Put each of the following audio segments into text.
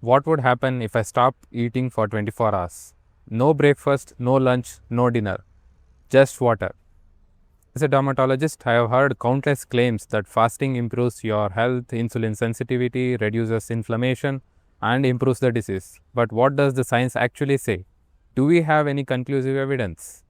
What would happen if I stop eating for 24 hours? No breakfast, no lunch, no dinner, just water. As a dermatologist, I have heard countless claims that fasting improves your health, insulin sensitivity, reduces inflammation, and improves the disease. But what does the science actually say? Do we have any conclusive evidence?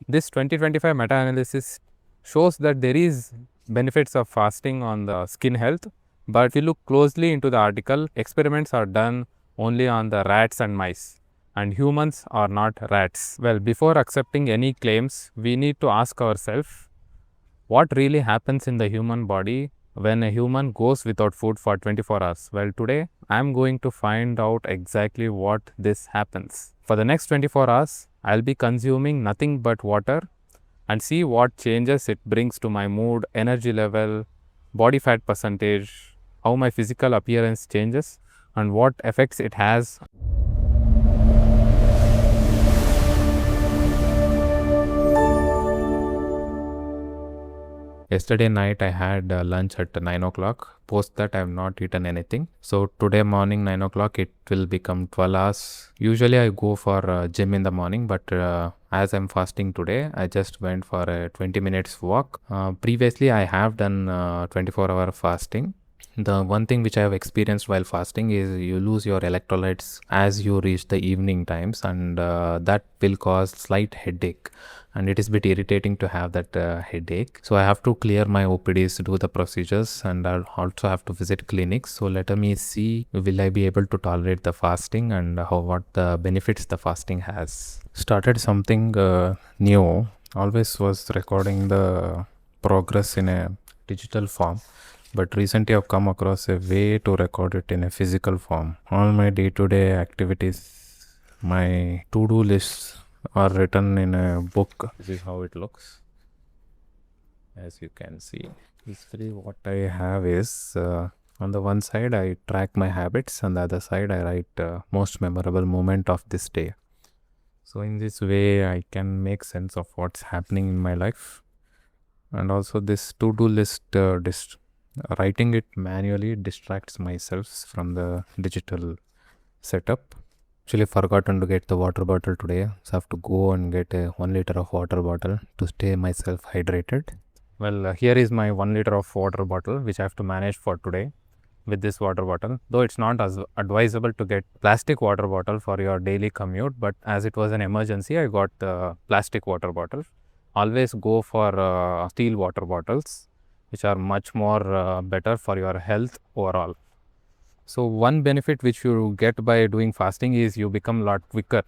This 2025 meta-analysis shows that there is benefits of fasting on the skin health, but if you look closely into the article, experiments are done only on the rats and mice, and humans are not rats. Well, before accepting any claims, we need to ask ourselves what really happens in the human body when a human goes without food for 24 hours. Well, today I am going to find out exactly what this happens. For the next 24 hours, I'll be consuming nothing but water and see what changes it brings to my mood, energy level, body fat percentage, how my physical appearance changes, and what effects it has. Yesterday night I had lunch at 9 o'clock. Post that I have not eaten anything. So today morning 9 o'clock it will become 12 hours. Usually I go for gym in the morning, but as I'm fasting today, I just went for a 20 minutes walk. Previously I have done 24-hour fasting. The one thing which I have experienced while fasting is you lose your electrolytes as you reach the evening times, and that will cause slight headache, and it is a bit irritating to have that headache. So I have to clear my OPDs, do the procedures, and I'll also have to visit clinics. So let me see, will I be able to tolerate the fasting and what the benefits the fasting has. Started something new. Always was recording the progress in a digital form, but recently I've come across a way to record it in a physical form. All my day-to-day activities, my to-do lists are written in a book. This is how it looks. As you can see, basically what I have is on the one side I track my habits, on the other side I write most memorable moment of this day. So in this way I can make sense of what's happening in my life. And also this to-do list, writing it manually distracts myself from the digital setup. Actually forgotten to get the water bottle today, so I have to go and get a 1 liter of water bottle to stay myself hydrated. Well, here is my 1 liter of water bottle which I have to manage for today with this water bottle. Though it's not as advisable to get plastic water bottle for your daily commute, but as it was an emergency, I got the plastic water bottle. Always go for steel water bottles, which are much more better for your health overall. So one benefit which you get by doing fasting is you become a lot quicker,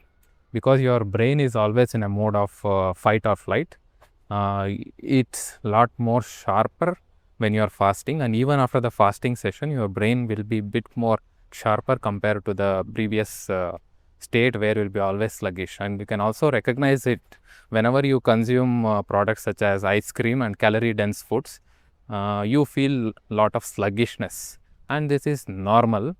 because your brain is always in a mode of fight or flight. It's a lot more sharper when you are fasting, and even after the fasting session your brain will be a bit more sharper compared to the previous state where you will be always sluggish. And you can also recognize it whenever you consume products such as ice cream and calorie dense foods. You feel a lot of sluggishness, and this is normal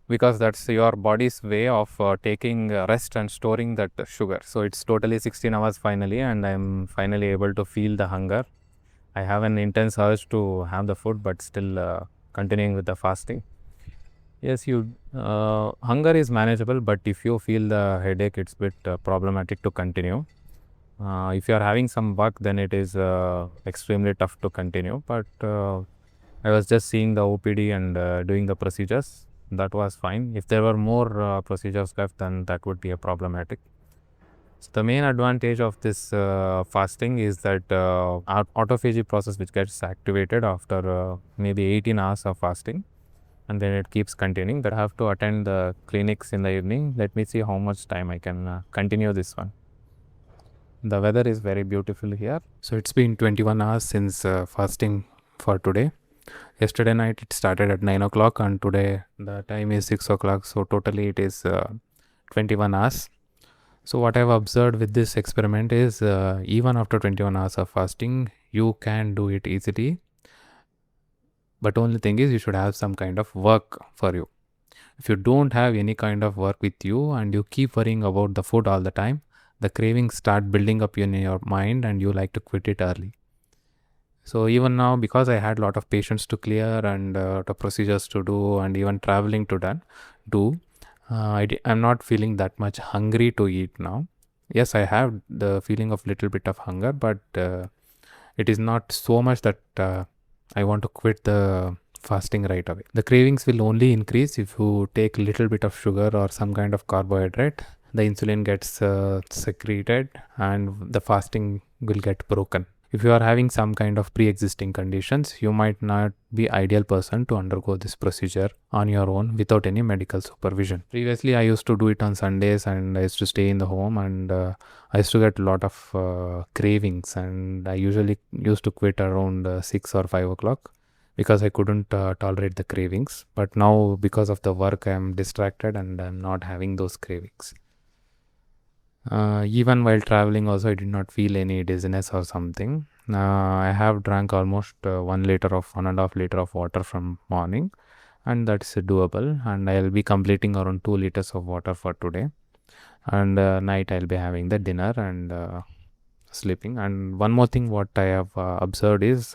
because that's your body's way of taking rest and storing that sugar. So it's totally 16 hours finally, and I'm finally able to feel the hunger. I have an intense urge to have the food, but still continuing with the fasting. Yes, hunger is manageable, but if you feel the headache, it's a bit problematic to continue. If you are having some work, then it is extremely tough to continue. But I was just seeing the OPD and doing the procedures. That was fine. If there were more procedures left, then that would be a problematic. So the main advantage of this fasting is that autophagy process which gets activated after maybe 18 hours of fasting, and then it keeps continuing. But I have to attend the clinics in the evening. Let me see how much time I can continue this one. The weather is very beautiful here. So it's been 21 hours since fasting for today. Yesterday night it started at 9 o'clock, and today the time is 6 o'clock. So totally it is 21 hours. So what I've observed with this experiment is even after 21 hours of fasting, you can do it easily. But only thing is you should have some kind of work for you. If you don't have any kind of work with you and you keep worrying about the food all the time, the cravings start building up in your mind and you like to quit it early. So even now, because I had a lot of patients to clear and the procedures to do and even traveling to do, I'm not feeling that much hungry to eat now. Yes, I have the feeling of little bit of hunger, but it is not so much that I want to quit the fasting right away. The cravings will only increase if you take little bit of sugar or some kind of carbohydrate. The insulin gets secreted and the fasting will get broken. If you are having some kind of pre-existing conditions, you might not be ideal person to undergo this procedure on your own without any medical supervision. Previously, I used to do it on Sundays and I used to stay in the home, and I used to get a lot of cravings, and I usually used to quit around 6 or 5 o'clock because I couldn't tolerate the cravings. But now, because of the work, I am distracted and I'm not having those cravings. Even while traveling also, I did not feel any dizziness or something. I have drank almost 1 liter of 1.5 liter of water from morning, and that's doable. And I'll be completing around 2 liters of water for today. And night I'll be having the dinner and sleeping. And one more thing, what I have observed is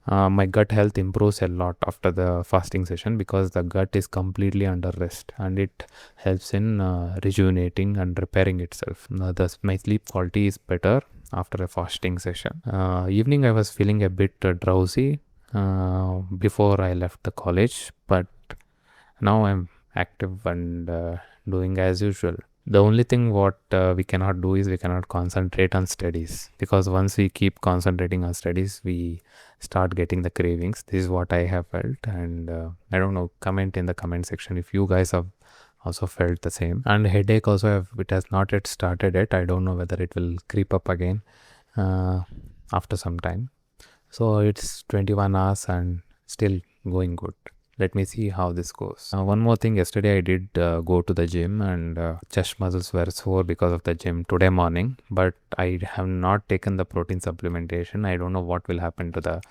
my gut health improves a lot after the fasting session because the gut is completely under rest and it helps in rejuvenating and repairing itself. My sleep quality is better after a fasting session. Evening I was feeling a bit drowsy before I left the college, but now I'm active and doing as usual. The only thing what we cannot do is we cannot concentrate on studies, because once we keep concentrating on studies, we start getting the cravings. This is what I have felt, and I don't know, comment in the comment section if you guys have also felt the same. And headache also it has not yet started yet. I don't know whether it will creep up again after some time. So it's 21 hours and still going good. Let me see how this goes. One more thing, yesterday I did go to the gym, and chest muscles were sore because of the gym today morning, but I have not taken the protein supplementation. I don't know what will happen to the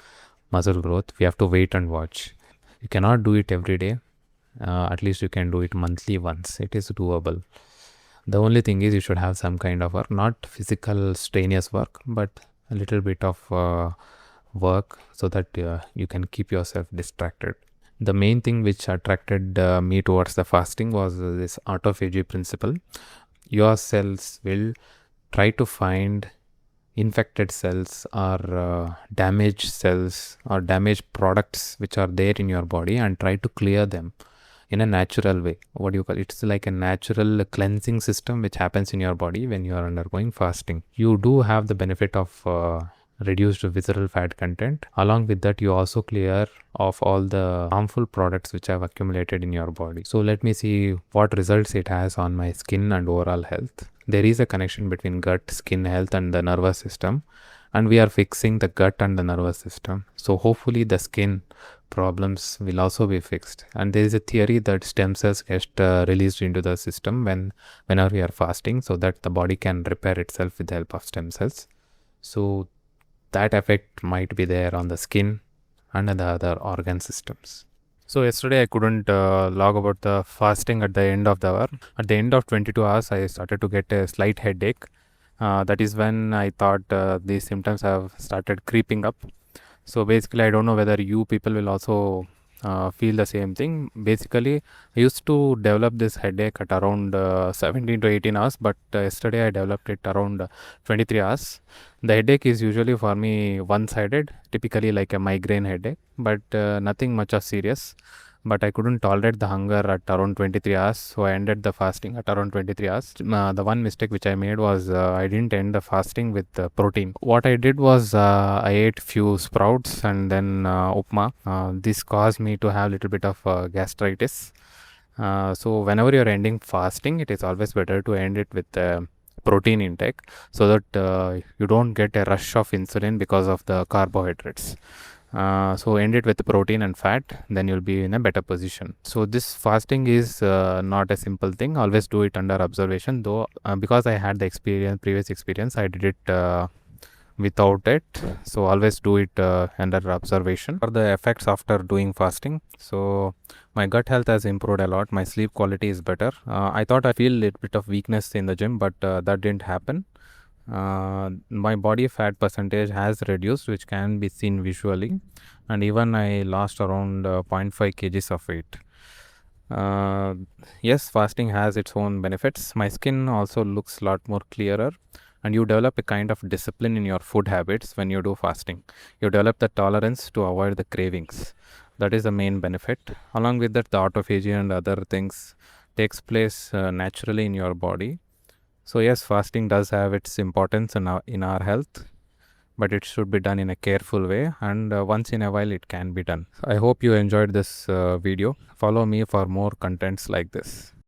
muscle growth. We have to wait and watch. You cannot do it every day. At least you can do it monthly once. It is doable. The only thing is you should have some kind of work, not physical strenuous work, but a little bit of work so that you can keep yourself distracted. The main thing which attracted me towards the fasting was this autophagy principle. Your cells will try to find infected cells or damaged cells or damaged products which are there in your body and try to clear them in a natural way. What do you call it? It's like a natural cleansing system which happens in your body when you are undergoing fasting. You do have the benefit of reduced visceral fat content. Along with that, you also clear off all the harmful products which have accumulated in your body. So let me see what results it has on my skin and overall health. There is a connection between gut, skin health and the nervous system, and we are fixing the gut and the nervous system. So hopefully the skin problems will also be fixed. And there is a theory that stem cells get released into the system whenever we are fasting, so that the body can repair itself with the help of stem cells. So that effect might be there on the skin and the other organ systems. So yesterday I couldn't log about the fasting at the end of the hour. At the end of 22 hours, I started to get a slight headache. That is when I thought these symptoms have started creeping up. So basically, I don't know whether you people will also feel the same thing. Basically, I used to develop this headache at around 17 to 18 hours, but yesterday I developed it around 23 hours. The headache is usually for me one-sided, typically like a migraine headache, but nothing much of serious. But I couldn't tolerate the hunger at around 23 hours, so I ended the fasting at around 23 hours. The one mistake which I made was I didn't end the fasting with protein. What I did was I ate few sprouts and then upma. This caused me to have a little bit of gastritis. So whenever you're ending fasting, it is always better to end it with protein intake, so that you don't get a rush of insulin because of the carbohydrates. So end it with protein and fat, then you'll be in a better position. So this fasting is not a simple thing. Always do it under observation, though because I had the previous experience, I did it without it. So always do it under observation. For the effects after doing fasting, so my gut health has improved a lot. My sleep quality is better. I thought I feel a little bit of weakness in the gym, but that didn't happen. My body fat percentage has reduced, which can be seen visually, and even I lost around 0.5 kgs of weight. Uh, yes, fasting has its own benefits. My skin also looks a lot more clearer, and you develop a kind of discipline in your food habits when you do fasting. You develop the tolerance to avoid the cravings. That is the main benefit. Along with that, the autophagy and other things takes place naturally in your body. So yes, fasting does have its importance in our health, but it should be done in a careful way, and once in a while it can be done. I hope you enjoyed this video. Follow me for more contents like this.